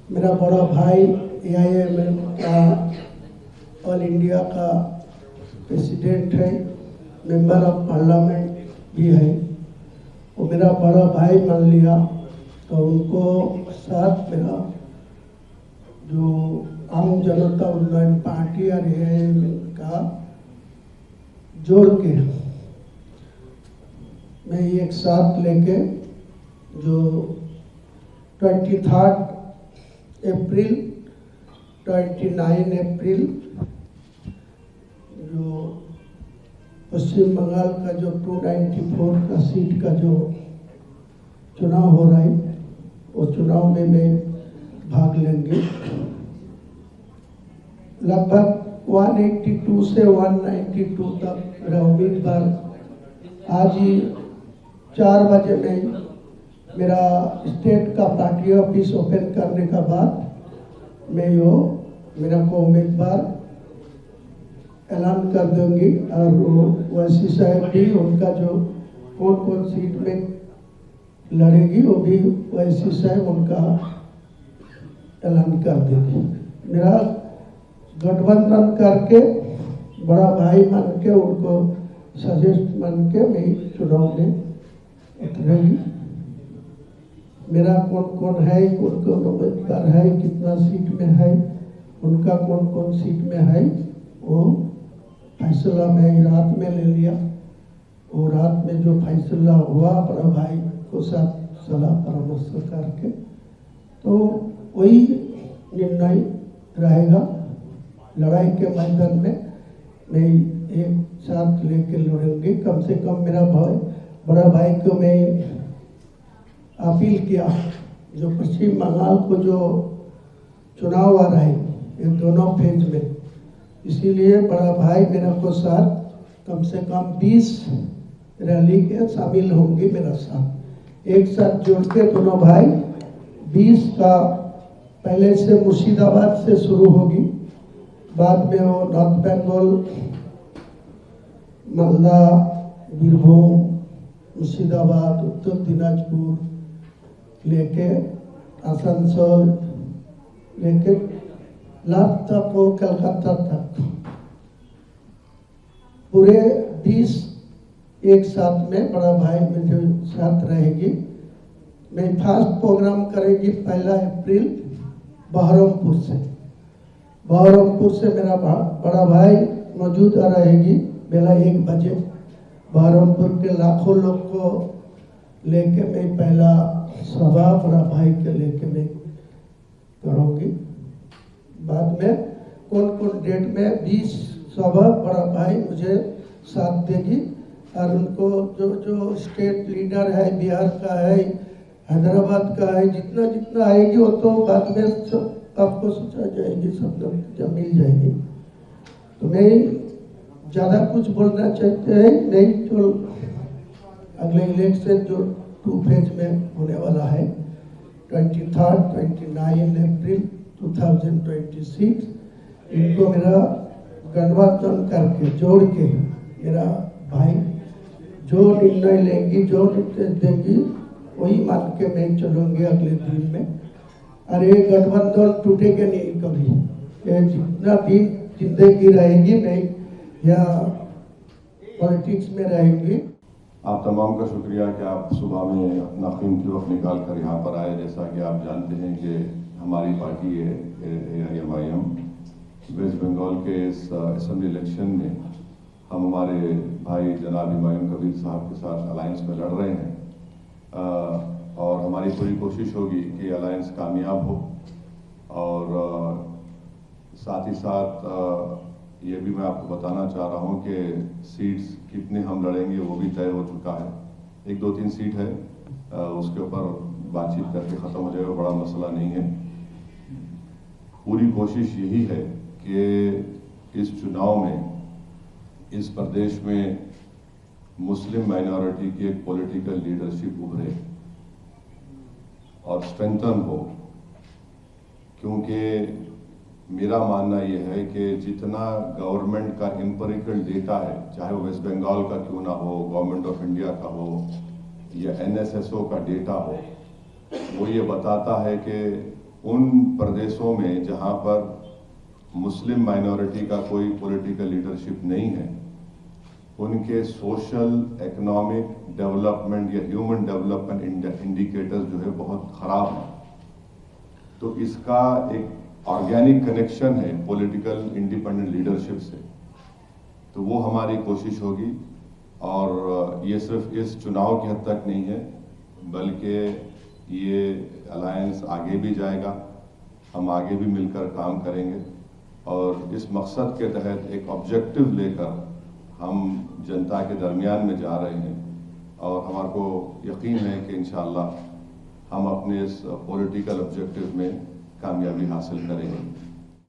मेरा बड़ा भाई AIML का ऑल इंडिया का प्रेसिडेंट है, मेंबर ऑफ पार्लियामेंट भी है। वो मेरा बड़ा भाई मान लिया, तो उनको साथ मेरा जो आम जनता उन्नयन पार्टी और AIML का जोड़ के मैं एक साथ लेके जो 23 अप्रैल 29 अप्रैल जो पश्चिम बंगाल का जो 294 का सीट का जो चुनाव हो रहा है, वो चुनाव में मैं भाग लेंगे। लगभग 182 से 192 तक मेरा उम्मीदवार आज ही 4 बजे में मेरा स्टेट का पार्टी ऑफिस ओपन करने का बाद मैं मेरा को उम्मीदवार ऐलान कर दूंगी। और वो वैसी साहब भी उनका जो कौन कौन सीट में लड़ेगी वो भी वैसी साहब उनका ऐलान कर देगी। मेरा गठबंधन करके बड़ा भाई मान के उनको सजेस्ट मान के मैं चुनाव में उतरेगी। मेरा कौन कौन है, कौन कौन उम्मीदवार है, कितना सीट में है, उनका कौन कौन सीट में है, वो फैसला मैं रात में ले लिया। वो रात में जो फैसला हुआ बड़ा भाई को साथ सलाह परामर्श करके, तो वही निर्णय रहेगा। लड़ाई के मैदान में मैं एक साथ लेके लड़ेंगे। कम से कम मेरा बड़ा भाई को मैं अपील किया, जो पश्चिम बंगाल को जो चुनाव आ रहा है ये दोनों फेज में, इसीलिए बड़ा भाई मेरा को साथ कम से कम 20 रैली के शामिल होंगे मेरा साथ। एक साथ जोड़ के दोनों भाई 20 का पहले से मुर्शिदाबाद से शुरू होगी, बाद में वो नॉर्थ बंगाल, मालदा, बीरभूम, मुर्शिदाबाद, उत्तर दिनाजपुर लेके आसनसोल लेके लास्ट तक वो कलकत्ता तक पूरे 20 एक साथ में बड़ा भाई मेरे साथ रहेगी। मैं फर्स्ट प्रोग्राम करेगी 1 अप्रैल बहरमपुर से। बहरमपुर से मेरा बड़ा भाई मौजूद रहेगी बेला 1 बजे। बहरमपुर के लाखों लोग को लेके मैं पहला सभा बड़ा भाई के लेके मैं करूँगी। बाद में कौन कौन डेट में 20 सभा बड़ा भाई मुझे साथ देगी। और उनको जो जो स्टेट लीडर है, बिहार का है, हैदराबाद का है, जितना जितना आएगी वो तो बाद में सब आपको सोचा जाएगी, सब लोग जब मिल जाएगी। तो मैं ज़्यादा कुछ बोलना चाहते हैं नहीं, जो अगले इलेक्शन जो 2 फेज में होने वाला है 29 अप्रैल 2026, इनको मेरा गठबंधन करके जोड़ के मेरा भाई जो निर्णय लेंगी, जो निर्देश देंगी, वही मान के मैं चलूँगी अगले दिन में। और ये गठबंधन टूटेगा नहीं कभी। ये जितना दिन जिंदगी रहेगी मैं या पॉलिटिक्स में रहेंगी। आप तमाम का शुक्रिया कि आप सुबह में अपना कीमती वक्त निकाल कर यहाँ पर आए। जैसा कि आप जानते हैं कि हमारी पार्टी है AIMIM, वेस्ट बंगाल के इस असेंबली इलेक्शन में हम हमारे भाई जनाब हुमायूं कबीर साहब के साथ अलायंस में लड़ रहे हैं। और हमारी पूरी कोशिश होगी कि अलायंस कामयाब हो। और साथ ही साथ ये भी मैं आपको बताना चाह रहा हूँ कि सीट्स कितने हम लड़ेंगे वो भी तय हो चुका है। 1-2-3 सीट है, उसके ऊपर बातचीत करके ख़त्म हो जाएगा, बड़ा मसला नहीं है। पूरी कोशिश यही है कि इस चुनाव में इस प्रदेश में मुस्लिम माइनॉरिटी की एक पॉलिटिकल लीडरशिप उभरे और स्ट्रेंथन हो। क्योंकि मेरा मानना यह है कि जितना गवर्नमेंट का एम्पिरिकल डेटा है, चाहे वो वेस्ट बंगाल का क्यों ना हो, गवर्नमेंट ऑफ इंडिया का हो या NSSO का डेटा हो, वो ये बताता है कि उन प्रदेशों में जहां पर मुस्लिम माइनॉरिटी का कोई पॉलिटिकल लीडरशिप नहीं है, उनके सोशल, इकोनॉमिक डेवलपमेंट या ह्यूमन डेवलपमेंट इंडिकेटर्स जो है बहुत खराब हैं। तो इसका एक ऑर्गेनिक कनेक्शन है पॉलिटिकल इंडिपेंडेंट लीडरशिप से। तो वो हमारी कोशिश होगी, और ये सिर्फ इस चुनाव की हद तक नहीं है, बल्कि ये अलायंस आगे भी जाएगा। हम आगे भी मिलकर काम करेंगे और इस मकसद के तहत एक ऑब्जेक्टिव लेकर हम जनता के दरमियान में जा रहे हैं, और हमारे को यकीन है कि इंशाअल्लाह हम अपने इस पॉलिटिकल ऑब्जेक्टिव में कामयाबी हासिल करेंगे।